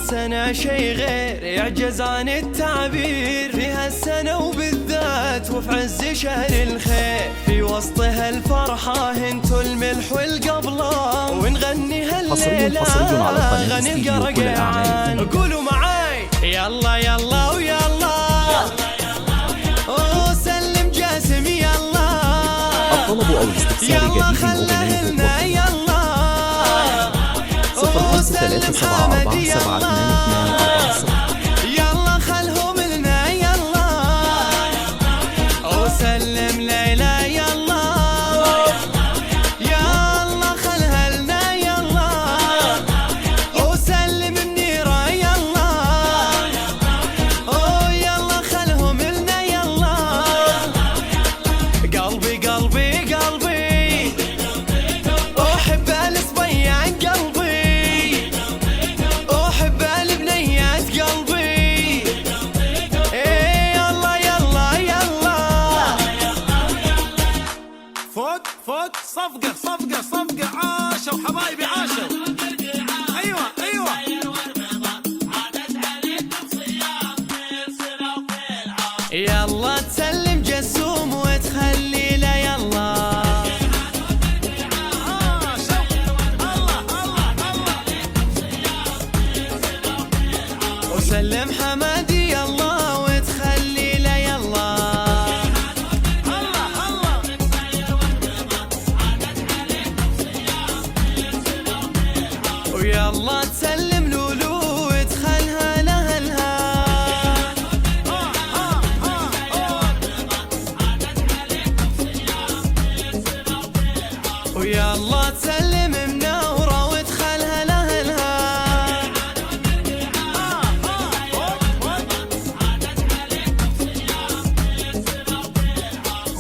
هالسنة شي غير يعجز عن التعبير، في هالسنة وبالذات وفي عز شهر الخير، في وسط هالفرحة انتو الملح والقبلة، ونغني هالليلة غني القرقعان. قولوا معاي يلا يلا ويلا، وسلم جاسم يلا، الطلب أو الاستفسار يلا خله لنا يلا، وسلم حمد يلا، يلا خلهم لنا يلا، وسلم ليلى يلا، يلا خلها لنا يلا، وسلم منيرة يلا، ويلا خلهم لنا يلا. قلبي قلبي قلبي أحب الصبيان قلبي، أحب البنيات قلبي، يلا يلا يلا. فوق فوق صفقة صفقة صفقة، عاشوا حبايبي عاشوا. أيوة أيوة يلا تسلم جسوم وتخلي له يلا، عاشوا. الله الله الله. وسلم حمادي يلا وتخلي له يلا، الله الله. ويلا تسلم لولو وتخلها لأهلها، ويلا تسلم منورة وتخلها لأهلها،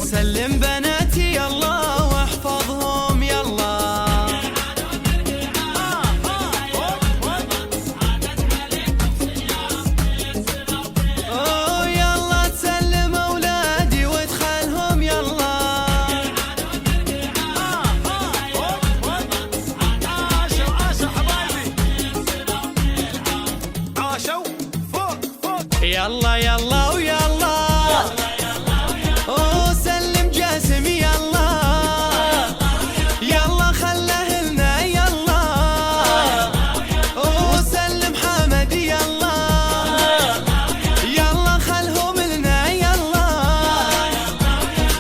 سلم بناتي يلا واحفظهم يلا، يلا تسلم أولادي وتخلهم يلا، عاشوا عاشوا حبايبي عاشوا. فوق فوق يلا يلا ويلا، وسلم جاسم يلا، يلا خله لنا يلا، وسلم حمد يلا، يلا خلهم لنا يلا،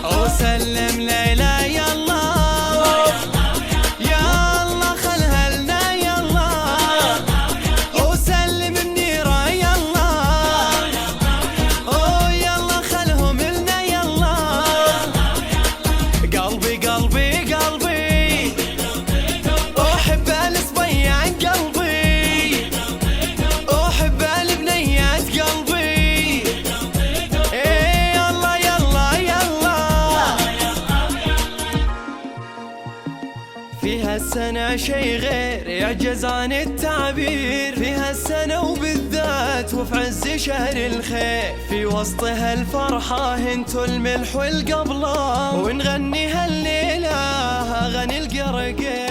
وسلم ليلى يلا، يلا خلها لنا يلا، وسلم منيرة يلا، يلا خلهم لنا يلا. قلبي قلبي قلبي أحب الصبيان قلبي، أحب البنيات قلبي، يلا يلا يلا. في هالسنة شي غير يعجز عن التعبير، في هالسنة وبالذات وفي عز شهر الخير، في وسط هالفرحة انتو الملح والقبلة، ونغني هالليلة غني القرقير.